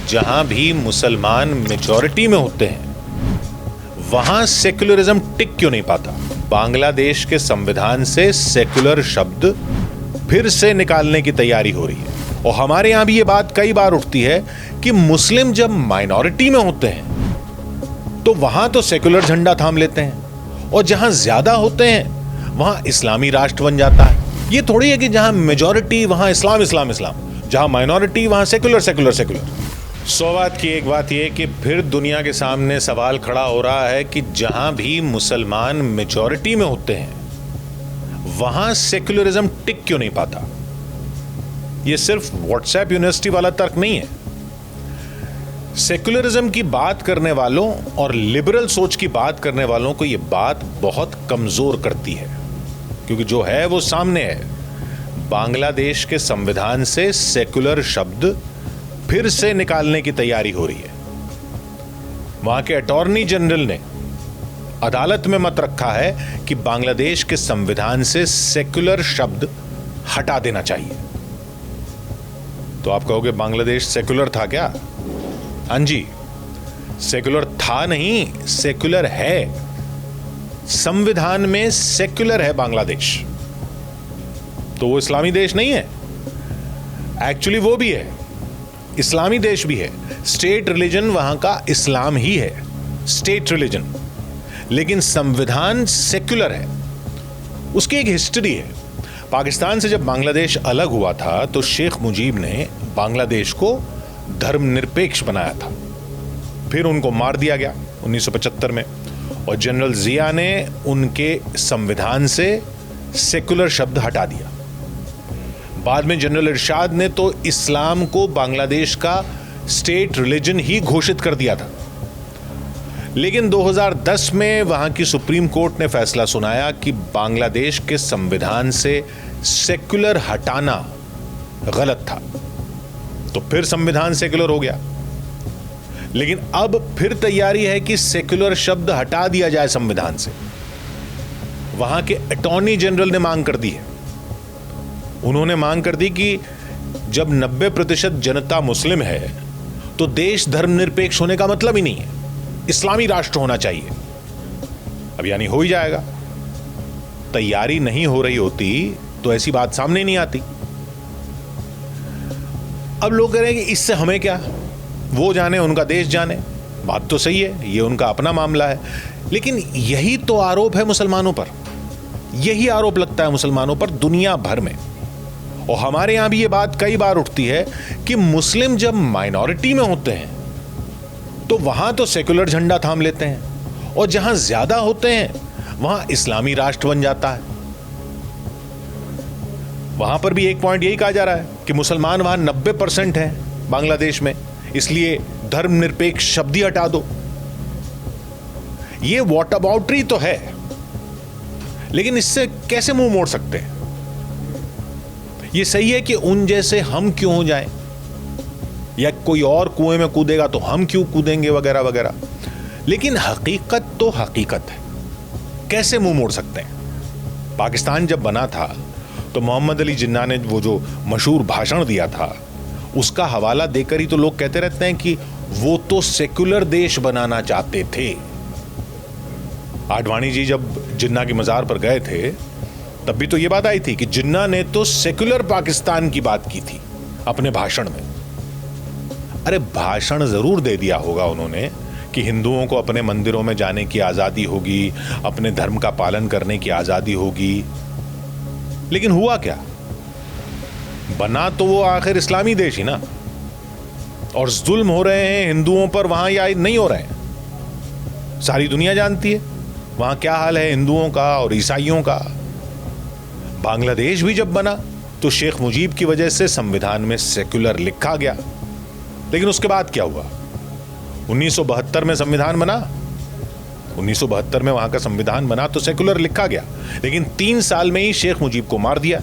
जहां भी मुसलमान मेजॉरिटी में होते हैं वहां सेक्युलरिज्म टिक क्यों नहीं पाता? बांग्लादेश के संविधान से सेक्युलर शब्द फिर से निकालने की तैयारी हो रही है। और हमारे यहां भी ये बात कई बार उठती है कि मुस्लिम जब माइनॉरिटी में होते हैं तो वहां तो सेक्युलर झंडा थाम लेते हैं, और जहां ज्यादा होते हैं वहां इस्लामी राष्ट्र बन जाता है। ये थोड़ी है कि जहां मेजॉरिटी वहां इस्लाम इस्लाम इस्लाम, जहां माइनॉरिटी वहां सेक्युलर सेक्युलर सेक्युलर। सौ बात की एक बात यह कि फिर दुनिया के सामने सवाल खड़ा हो रहा है कि जहां भी मुसलमान मेजॉरिटी में होते हैं वहां सेक्युलरिज्म टिक क्यों नहीं पाता? यह सिर्फ व्हाट्सएप यूनिवर्सिटी वाला तर्क नहीं है। सेक्युलरिज्म की बात करने वालों और लिबरल सोच की बात करने वालों को यह बात बहुत कमजोर करती है, क्योंकि जो है वो सामने है। बांग्लादेश के संविधान से सेक्युलर शब्द फिर से निकालने की तैयारी हो रही है। वहां के अटॉर्नी जनरल ने अदालत में मत रखा है कि बांग्लादेश के संविधान से सेक्युलर शब्द हटा देना चाहिए। तो आप कहोगे बांग्लादेश सेक्युलर था क्या? हां जी, सेक्युलर था नहीं, सेक्युलर है। संविधान में सेक्युलर है बांग्लादेश। तो वो इस्लामी देश नहीं है। एक्चुअली वो भी है, इस्लामी देश भी है। स्टेट रिलीजन वहां का इस्लाम ही है, स्टेट रिलीजन, लेकिन संविधान सेक्युलर है। उसकी एक हिस्ट्री है। पाकिस्तान से जब बांग्लादेश अलग हुआ था तो शेख मुजीब ने बांग्लादेश को धर्मनिरपेक्ष बनाया था। फिर उनको मार दिया गया 1975 में, और जनरल जिया ने उनके संविधान से सेक्युलर शब्द हटा दिया। बाद में जनरल इरशाद ने तो इस्लाम को बांग्लादेश का स्टेट रिलीजन ही घोषित कर दिया था। लेकिन 2010 में वहां की सुप्रीम कोर्ट ने फैसला सुनाया कि बांग्लादेश के संविधान से सेक्युलर हटाना गलत था। तो फिर संविधान सेक्युलर हो गया। लेकिन अब फिर तैयारी है कि सेक्युलर शब्द हटा दिया जाए संविधान से। वहां के अटॉर्नी जनरल ने मांग कर दी है। उन्होंने मांग कर दी कि जब 90% जनता मुस्लिम है तो देश धर्मनिरपेक्ष होने का मतलब ही नहीं है, इस्लामी राष्ट्र होना चाहिए। अब यानी हो ही जाएगा। तैयारी नहीं हो रही होती तो ऐसी बात सामने नहीं आती। अब लोग कह रहे हैं कि इससे हमें क्या, वो जाने, उनका देश जाने। बात तो सही है, ये उनका अपना मामला है। लेकिन यही तो आरोप है मुसलमानों पर, यही आरोप लगता है मुसलमानों पर दुनिया भर में। और हमारे यहां भी ये बात कई बार उठती है कि मुस्लिम जब माइनॉरिटी में होते हैं तो वहां तो सेक्युलर झंडा थाम लेते हैं, और जहां ज्यादा होते हैं वहां इस्लामी राष्ट्र बन जाता है। वहां पर भी एक पॉइंट यही कहा जा रहा है कि मुसलमान वहां 90% हैं बांग्लादेश में, इसलिए धर्मनिरपेक्ष शब्द ही हटा दो। ये व्हाटअबाउटरी तो है, लेकिन इससे कैसे मुंह मोड़ सकते हैं? ये सही है कि उन जैसे हम क्यों हो जाएं, या कोई और कुएं में कूदेगा तो हम क्यों कूदेंगे, वगैरह वगैरह। लेकिन हकीकत तो हकीकत है, कैसे मुंह मोड़ सकते हैं? पाकिस्तान जब बना था तो मोहम्मद अली जिन्ना ने वो जो मशहूर भाषण दिया था उसका हवाला देकर ही तो लोग कहते रहते हैं कि वो तो सेक्युलर देश बनाना चाहते थे। आडवाणी जी जब जिन्ना की मजार पर गए थे तब भी तो ये बात आई थी कि जिन्ना ने तो सेक्युलर पाकिस्तान की बात की थी अपने भाषण में। अरे भाषण जरूर दे दिया होगा उन्होंने कि हिंदुओं को अपने मंदिरों में जाने की आजादी होगी, अपने धर्म का पालन करने की आजादी होगी, लेकिन हुआ क्या? बना तो वो आखिर इस्लामी देश ही ना। और जुल्म हो रहे हैं हिंदुओं पर वहां या नहीं हो रहे हैं, सारी दुनिया जानती है वहां क्या हाल है हिंदुओं का और ईसाइयों का। बांग्लादेश भी जब बना तो शेख मुजीब की वजह से संविधान में सेक्युलर लिखा गया, लेकिन उसके बाद क्या हुआ? 1972 में संविधान बना, 1972 में वहां का संविधान बना तो सेक्युलर लिखा गया, लेकिन 3 साल में ही शेख मुजीब को मार दिया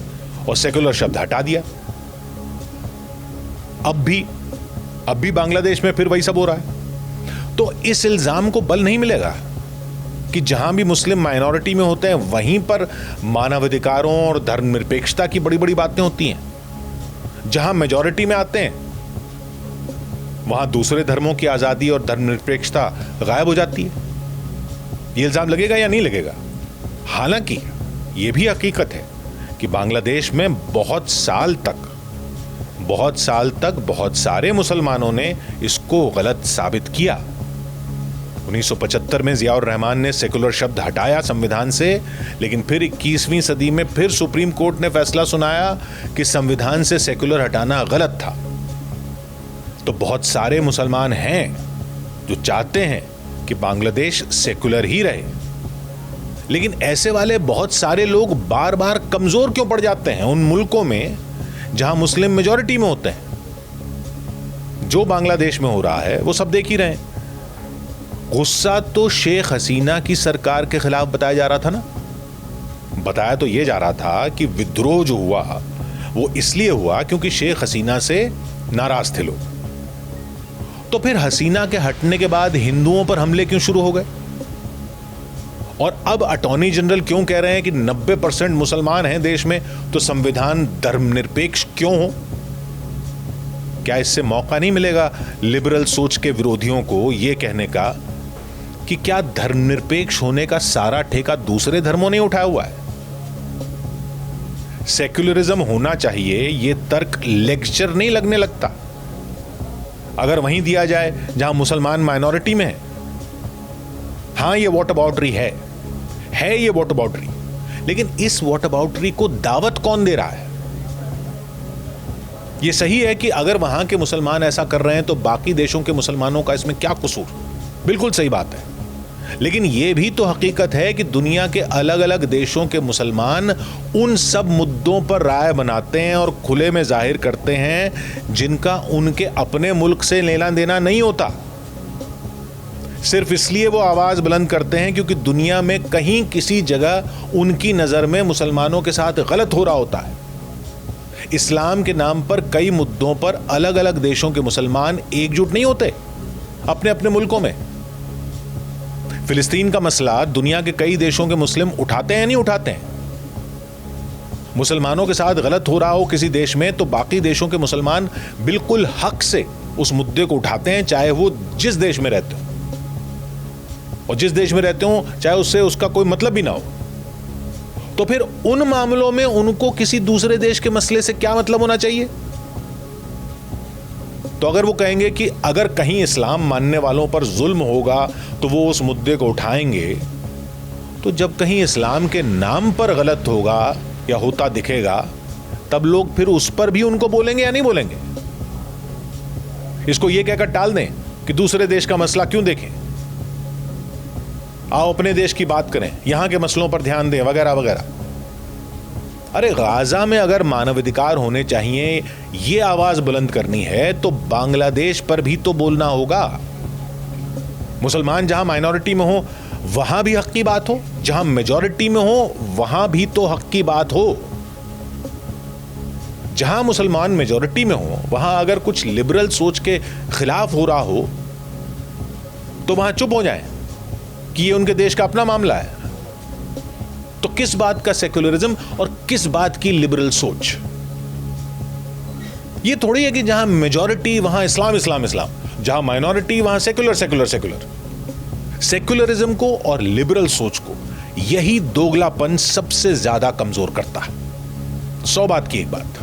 और सेक्युलर शब्द हटा दिया। अब भी बांग्लादेश में फिर वही सब हो रहा है। तो इस इल्जाम को बल नहीं मिलेगा कि जहां भी मुस्लिम माइनॉरिटी में होते हैं वहीं पर मानवाधिकारों और धर्मनिरपेक्षता की बड़ी बड़ी बातें होती हैं। जहां मेजॉरिटी में आते हैं वहां दूसरे धर्मों की आजादी और धर्मनिरपेक्षता गायब हो जाती है। ये इल्जाम लगेगा या नहीं लगेगा? हालांकि ये भी हकीकत है कि बांग्लादेश में बहुत साल तक बहुत सारे मुसलमानों ने इसको गलत साबित किया। 1975 में जियाउर रहमान ने सेकुलर शब्द हटाया संविधान से, लेकिन फिर 21वीं सदी में फिर सुप्रीम कोर्ट ने फैसला सुनाया कि संविधान से सेकुलर हटाना गलत था। तो बहुत सारे मुसलमान हैं जो चाहते हैं कि बांग्लादेश सेकुलर ही रहे, लेकिन ऐसे वाले बहुत सारे लोग बार बार कमजोर क्यों पड़ जाते हैं उन मुल्कों में जहां मुस्लिम मेजॉरिटी में होते हैं? जो बांग्लादेश में हो रहा है वो सब देख ही रहे हैं। गुस्सा तो शेख हसीना की सरकार के खिलाफ बताया जा रहा था ना। बताया तो ये जा रहा था कि विद्रोह जो हुआ वो इसलिए हुआ क्योंकि शेख हसीना से नाराज थे लोग। तो फिर हसीना के हटने के बाद हिंदुओं पर हमले क्यों शुरू हो गए? और अब अटॉर्नी जनरल क्यों कह रहे हैं कि 90% मुसलमान हैं देश में, तो संविधान धर्मनिरपेक्ष क्यों हो? क्या इससे मौका नहीं मिलेगा लिबरल सोच के विरोधियों को यह कहने का कि क्या धर्मनिरपेक्ष होने का सारा ठेका दूसरे धर्मों ने उठाया हुआ है? सेक्युलरिज्म होना चाहिए, यह तर्क लेक्चर नहीं लगने लगता अगर वहीं दिया जाए जहां मुसलमान माइनॉरिटी में है। हां, ये वॉट अबाउटरी है ये वॉट अबाउटरी, लेकिन इस वॉट अबाउटरी को दावत कौन दे रहा है? यह सही है कि अगर वहां के मुसलमान ऐसा कर रहे हैं तो बाकी देशों के मुसलमानों का इसमें क्या कसूर? बिल्कुल सही बात है, लेकिन यह भी तो हकीकत है कि दुनिया के अलग अलग देशों के मुसलमान उन सब मुद्दों पर राय बनाते हैं और खुले में जाहिर करते हैं जिनका उनके अपने मुल्क से लेना देना नहीं होता। सिर्फ इसलिए वो आवाज बुलंद करते हैं क्योंकि दुनिया में कहीं किसी जगह उनकी नजर में मुसलमानों के साथ गलत हो रहा होता है। इस्लाम के नाम पर कई मुद्दों पर अलग अलग देशों के मुसलमान एकजुट नहीं होते अपने अपने मुल्कों में। फिलिस्तीन का मसला दुनिया के कई देशों के मुस्लिम उठाते हैं, नहीं उठाते हैं? मुसलमानों के साथ गलत हो रहा हो किसी देश में तो बाकी देशों के मुसलमान बिल्कुल हक से उस मुद्दे को उठाते हैं, चाहे वो जिस देश में रहते हो, और जिस देश में रहते हो चाहे उससे उसका कोई मतलब भी ना हो। तो फिर उन मामलों में उनको किसी दूसरे देश के मसले से क्या मतलब होना चाहिए? तो अगर वो कहेंगे कि अगर कहीं इस्लाम मानने वालों पर जुल्म होगा तो वो उस मुद्दे को उठाएंगे, तो जब कहीं इस्लाम के नाम पर गलत होगा या होता दिखेगा तब लोग फिर उस पर भी उनको बोलेंगे या नहीं बोलेंगे? इसको ये कहकर टाल दें कि दूसरे देश का मसला क्यों देखें, आओ अपने देश की बात करें, यहां के मसलों पर ध्यान दें, वगैरह वगैरह। अरे गाजा में अगर मानवाधिकार होने चाहिए, ये आवाज बुलंद करनी है तो बांग्लादेश पर भी तो बोलना होगा। मुसलमान जहां माइनॉरिटी में हो वहां भी हक की बात हो, जहां मेजॉरिटी में हो वहां भी तो हक की बात हो। जहां मुसलमान मेजॉरिटी में हो वहां अगर कुछ लिबरल सोच के खिलाफ हो रहा हो तो वहां चुप हो जाएं कि ये उनके देश का अपना मामला है। तो किस बात का सेक्युलरिज्म और किस बात की लिबरल सोच? ये थोड़ी है कि जहां मेजॉरिटी वहां इस्लाम इस्लाम इस्लाम, जहां माइनॉरिटी वहां सेक्युलर सेक्युलर सेक्युलर। सेक्युलरिज्म को और लिबरल सोच को यही दोगलापन सबसे ज्यादा कमजोर करता है। 100 बात की एक बात।